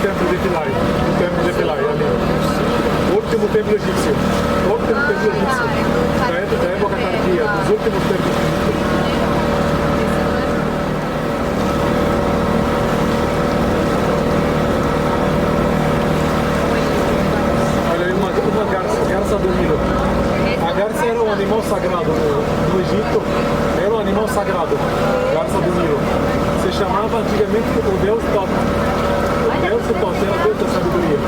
templo de Philae. O templo de Philae, ali. O último templo egípcio. O último templo egípcio. Da época tardia, dos últimos templos egípcios. Olha aí uma garça do Nilo. A garça era um animal sagrado no Egito. Era um animal sagrado. Garça do Nilo. Se chamava antigamente o deus Tot. O deus Tot era o deus da sabedoria.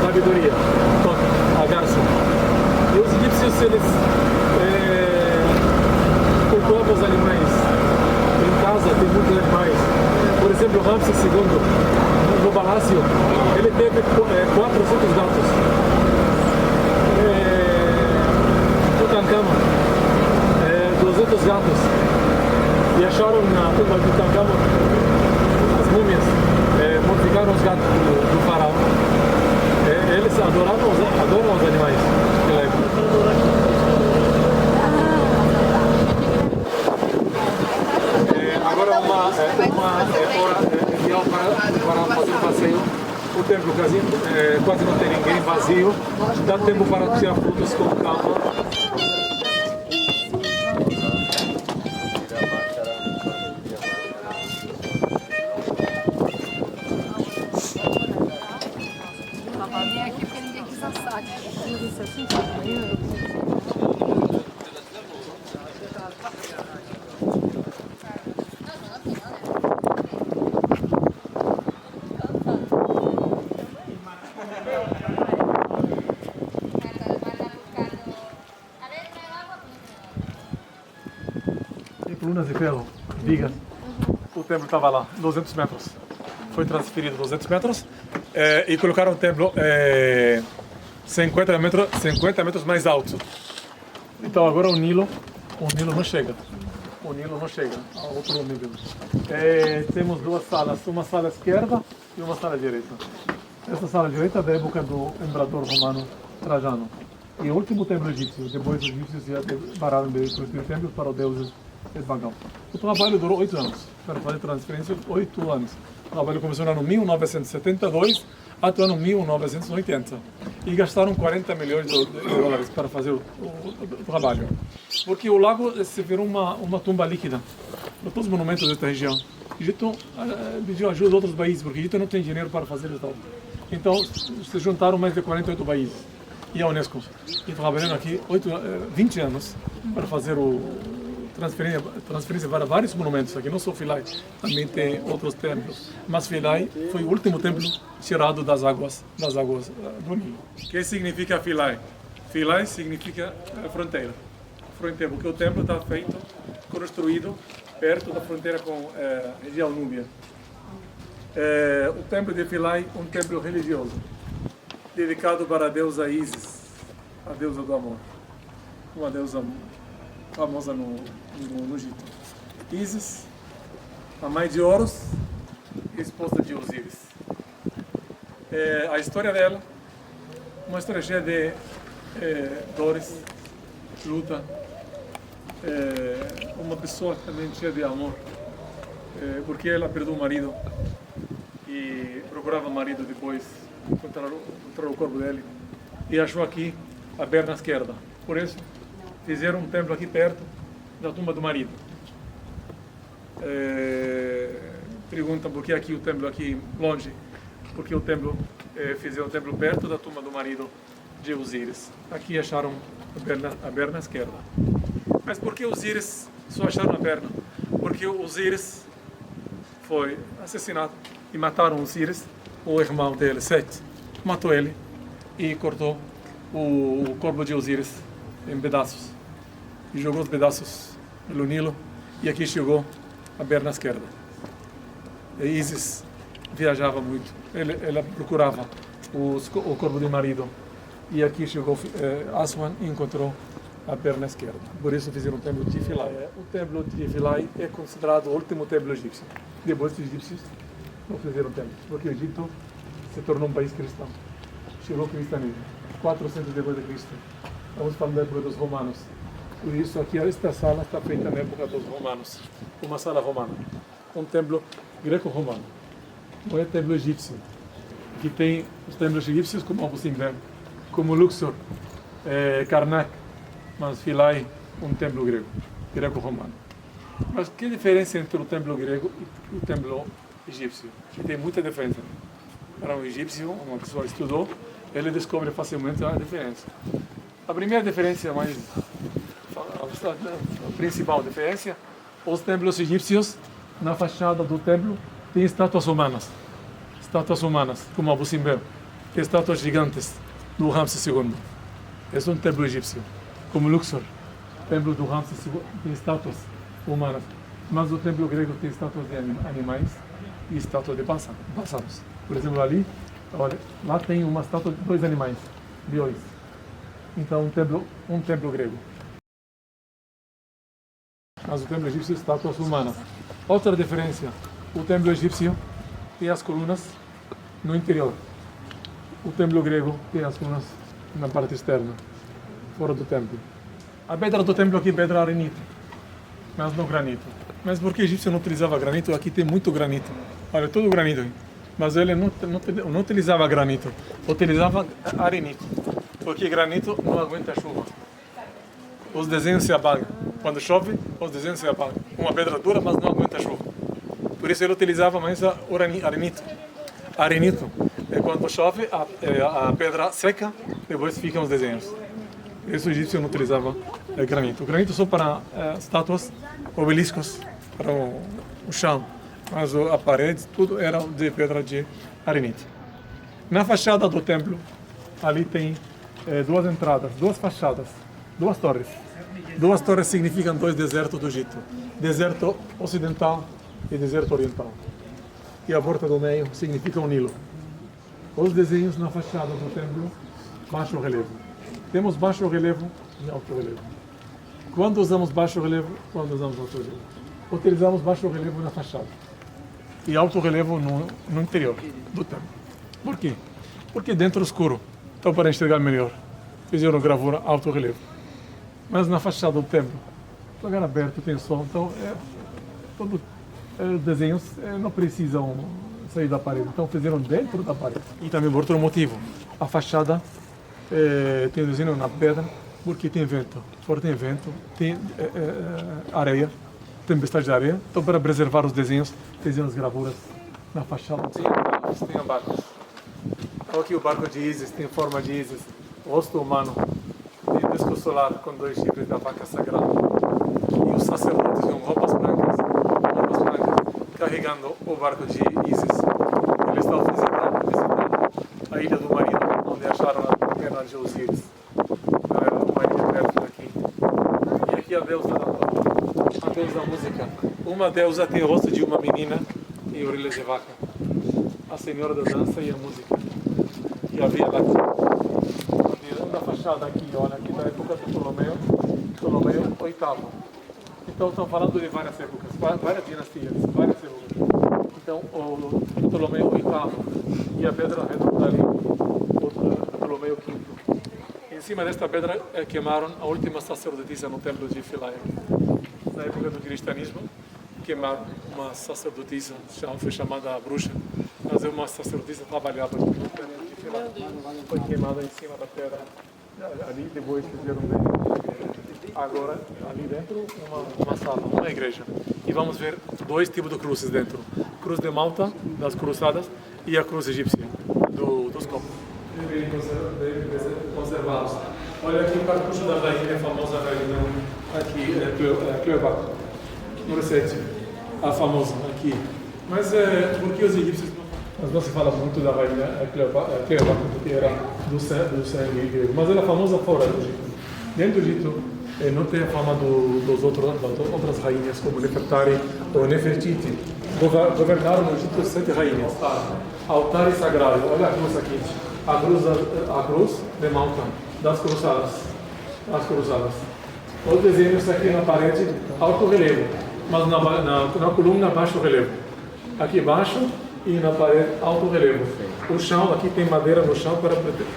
Sabedoria. Tot, a garça. E os egípcios, eles cultuavam os animais. Em casa tem muitos animais. Por exemplo, Ramsés II, no palácio, ele teve 400 gatos. Tutankhamon, 200 gatos. E acharam na tumba de Tutankhamon as múmias, modificaram os gatos do faraó. Eles adoram os animais naquela época. Agora uma hora ideal para fazer um passeio. O templo quase não tem ninguém, vazio. Dá tempo para tirar fotos com calma. Colunas de ferro, vigas. O templo estava lá, 200 metros. Foi transferido 200 metros e colocaram o templo 50 metros mais alto. Então agora o Nilo não chega. O Nilo não chega a outro nível. Temos duas salas, uma sala esquerda e uma sala direita. Essa sala direita é da época do imperador romano Trajano. E o último templo egípcio. Depois os egípcios já pararam de construir templos para os deuses Esbagão. O trabalho durou 8 anos. Para fazer transferência, 8 anos. O trabalho começou no ano 1972 até o ano 1980. E gastaram 40 milhões de dólares para fazer o trabalho. Porque o lago se virou uma tumba líquida para todos os monumentos desta região. O Egito pediu ajuda de outros países, porque o Egito não tem dinheiro para fazer isso. Então, se juntaram mais de 48 países. E a Unesco. E trabalhando aqui 20 anos para fazer transferência para vários monumentos aqui, não só Philae, também tem outros templos. Mas Philae foi o último templo tirado das águas do Nilo. O que significa Philae? Philae significa fronteira, porque o templo está construído perto da fronteira com a região Núbia. O templo de Philae é um templo religioso, dedicado para a deusa Isis, a deusa do amor, uma deusa famosa no Egito. Isis, a mãe de Horus, esposa de Osíris. A história dela, uma história cheia de dores, luta, uma pessoa também cheia de amor, porque ela perdeu o marido e procurava o marido depois, encontrar o corpo dele, e achou aqui a perna esquerda. Por isso, fizeram um templo aqui perto da tumba do marido. Perguntam por que aqui o templo aqui longe? Porque o templo fizeram o templo perto da tumba do marido de Osíris. Aqui acharam a perna esquerda. Mas por que Osíris só acharam a perna? Porque Osíris foi assassinado e mataram Osíris, o irmão dele, Set, matou ele e cortou o corpo de Osíris em pedaços e jogou os pedaços no Nilo, e aqui chegou a perna esquerda. E Isis viajava muito, ela procurava o corpo do marido, e aqui chegou Aswan e encontrou a perna esquerda. Por isso fizeram o templo de Philae. O templo de Philae é considerado o último templo egípcio. Depois os egípcios não fizeram templos, porque o Egito se tornou um país cristão. Chegou o cristianismo, 400 depois de Cristo. Estamos falando da época dos romanos. Por isso aqui, esta sala está feita na época dos romanos. Uma sala romana. Um templo greco-romano. Não é templo egípcio. Aqui tem os templos egípcios, como Abu Simbel, como Luxor, Karnak, mas Philae, um templo grego, greco-romano. Mas que diferença entre o templo grego e o templo egípcio? Que tem muita diferença. Para um egípcio, uma pessoa que estudou, ele descobre facilmente a diferença. A primeira diferença, a principal diferença, os templos egípcios, na fachada do templo, tem estátuas humanas. Estátuas humanas, como Abu Simbel, tem estátuas gigantes do Ramses II. Esse é um templo egípcio. Como Luxor, templo do Ramses II, tem estátuas humanas. Mas o templo grego tem estátuas de animais e estátuas de pássaros. Por exemplo, ali, olha, lá tem uma estátua de 2 animais, leões. Então, um templo grego. Mas o templo egípcio, estátuas humanas. Outra diferença, o templo egípcio tem as colunas no interior. O templo grego tem as colunas na parte externa, fora do templo. A pedra do templo aqui é pedra arenita, mas não granito. Mas porque o egípcio não utilizava granito, aqui tem muito granito. Olha, todo granito. Mas ele não utilizava granito, utilizava arenito. Porque granito não aguenta chuva. Os desenhos se apagam. Quando chove, os desenhos se apagam. Uma pedra dura, mas não aguenta chuva. Por isso ele utilizava mais arenito. Arenito. E quando chove, a pedra seca, depois ficam os desenhos. Por isso o egípcio não utilizava granito. O granito só para estátuas, obeliscos, para o chão. Mas a parede, tudo era de pedra de arenito. Na fachada do templo, ali tem 2 entradas, 2 fachadas, 2 torres. 2 torres significam 2 desertos do Egito. Deserto ocidental e deserto oriental. E a porta do meio significa o Nilo. Os desenhos na fachada do templo, baixo relevo. Temos baixo relevo e alto relevo. Quando usamos baixo relevo, quando usamos alto relevo? Utilizamos baixo relevo na fachada e alto relevo no interior do templo. Por quê? Porque dentro é escuro. Então, para enxergar melhor, fizeram gravura alto relevo. Mas na fachada do templo, lugar aberto, tem sol, então todos os desenhos não precisam sair da parede, então fizeram dentro da parede. E também por outro motivo, a fachada tem desenho na pedra, porque tem vento, forte vento, tem areia, tempestade de areia, então para preservar os desenhos, fizeram as gravuras na fachada. Tem barcos. Então, aqui o barco de Ísis tem forma de Ísis, rosto humano, tem disco solar com 2 chifres da vaca sagrada. E os sacerdotes com roupas brancas, carregando o barco de Ísis. Eles estavam visitando a ilha do marido, onde acharam a perna de Osíris. Era uma ilha perto daqui. E aqui a deusa da música. Uma deusa tem o rosto de uma menina e orelhas de vaca. A senhora da dança e a música. E havia lá na fachada aqui, olha, aqui da época do Ptolomeu VIII. Então estão falando de várias épocas, várias dinastias, várias épocas. Então o Ptolomeu VIII e a pedra redonda ali, o Ptolomeu V. Em cima desta pedra queimaram a última sacerdotisa no templo de Philae. Na época do cristianismo, queimaram uma sacerdotisa, foi chamada bruxa, mas uma sacerdotisa trabalhava no templo de Philae. Foi queimada em cima da pedra. Ali depois fizeram agora ali dentro uma sala, uma igreja. E vamos ver 2 tipos de cruzes dentro. Cruz de Malta, das cruzadas, e a cruz egípcia, dos copos. Devem conservados. Olha aqui o cartucho da rainha, a famosa rainha, aqui, Cleopatra. Número 7, a famosa aqui. Mas por que os egípcios não se fala muito da rainha Cleopatra, porque era do sangue grego. Mas ela é famosa fora do Egito. Dentro do Egito, não tem a fama das outras rainhas, como Nefertari ou Nefertiti. Governaram no Egito 7 rainhas. Altares sagrados, olha a cruz aqui. A cruz de Malta, das cruzadas. As cruzadas. Os desenhos aqui na parede, alto relevo, mas na coluna, baixo relevo. Aqui baixo e na parede, alto relevo. O chão, aqui tem madeira no chão para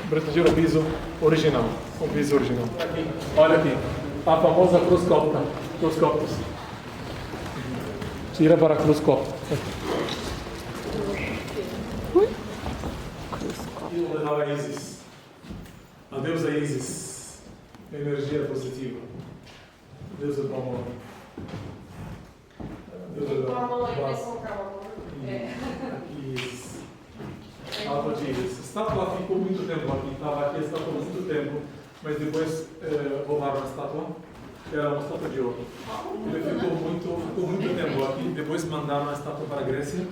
proteger o piso original. O piso original. Aqui, olha aqui. A famosa cruz copta, cruz coptos. Tira para a cruz copta. estava Isis, a deusa Isis, energia positiva, a deusa do amor. O amor vai comprar o amor. Aqui, estátua de Isis. A estátua ficou muito tempo aqui, estava aqui a estátua muito tempo, mas depois roubaram a estátua, que era uma estátua de ouro. Ele ficou muito tempo aqui, depois mandaram a estátua para a Grécia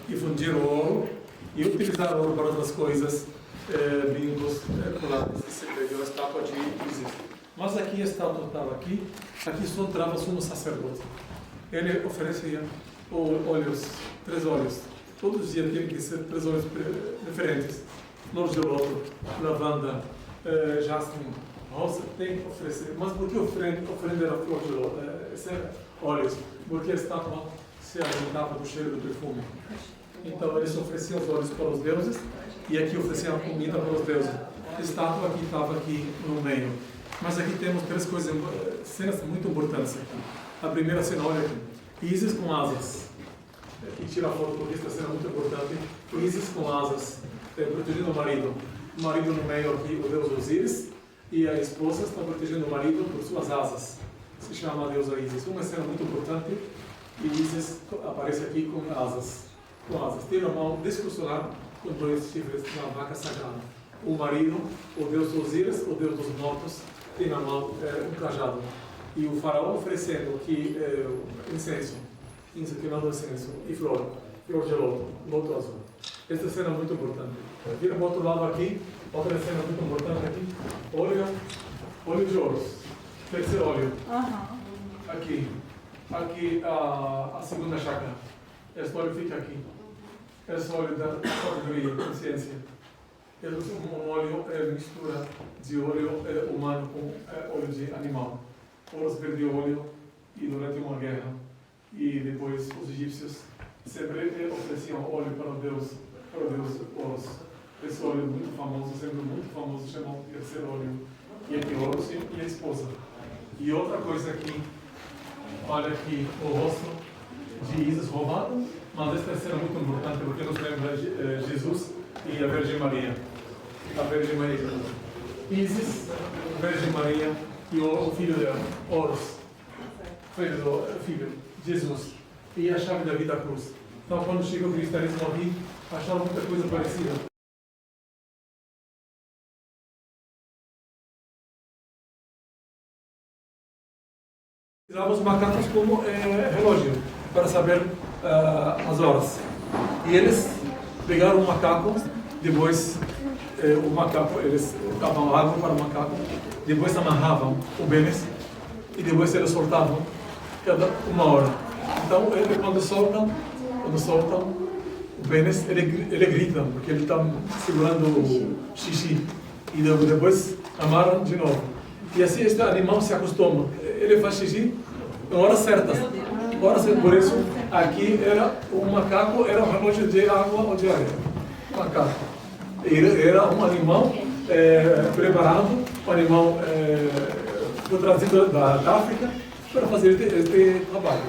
e fundiram o ouro e utilizaram o ouro para outras coisas, brincos, colares, e se perdeu a estátua de Isis. Mas aqui a estátua estava aqui só entrava sumo sacerdote. Ele oferecia óleos, 3 óleos. Todos os dias tinha que ser 3 óleos diferentes. Flor de loto, lavanda, jasmim, rosa, tem que oferecer. Mas por que oferenda era flor de loto, óleos? Porque a estátua se alimentava do cheiro do perfume. Então eles ofereciam os óleos para os deuses e aqui ofereciam a comida para os deuses. A estátua aqui estava aqui no meio. Mas aqui temos 3 coisas, cenas muito importantes aqui. A primeira cena, olha aqui, Isis com asas. E tira a foto porque esta cena é muito importante. Isis com asas, protegendo o marido. O marido no meio aqui, o deus Osíris, e a esposa está protegendo o marido por suas asas. Se chama a deusa Isis. Uma cena muito importante. E Isis aparece aqui com asas. Tem na mão descosturado com 2 chifres de uma vaca sagrada. O marido, o deus Osíris, o deus dos mortos, tem na mão um cajado. E o faraó oferecendo aqui incenso, queimando incenso, e flor de loto azul. Esta cena é muito importante. Vira para o outro lado aqui, outra cena muito importante aqui, óleo de ouros, terceiro óleo. Aqui a segunda chácara. Este óleo fica aqui. Esse óleo da sabedoria, consciência. Um óleo mistura de óleo humano com óleo de animal. Horus perdeu óleo e durante uma guerra, e depois os egípcios sempre ofereciam óleo para o deus Horus. Esse óleo muito famoso, sempre muito famoso, chamam de terceiro óleo. E aqui Horus e a esposa. E outra coisa aqui, olha aqui o rosto de Isis roubado, mas esta cena é muito importante porque nos lembra Jesus e a Virgem Maria. A Virgem Maria. Isis, Virgem Maria e o filho dela, Horus. Filho, Jesus. E a chave da vida, a cruz. Então, quando chega o cristianismo aqui, acharam muita coisa parecida. Utilizava os macacos como relógio, para saber as horas. E eles pegaram o macaco, depois o macaco, eles davam água para o macaco, depois amarravam o pênis e depois eles soltavam cada 1 hora. Então, quando soltam o pênis, ele grita, porque ele está segurando o xixi. E depois amarram de novo. E assim este animal se acostuma. Ele faz xixi em horas certas. Por isso, aqui o macaco era um relógio de água ou de areia. Macaco. Era um animal preparado, um animal foi trazido da África para fazer este trabalho.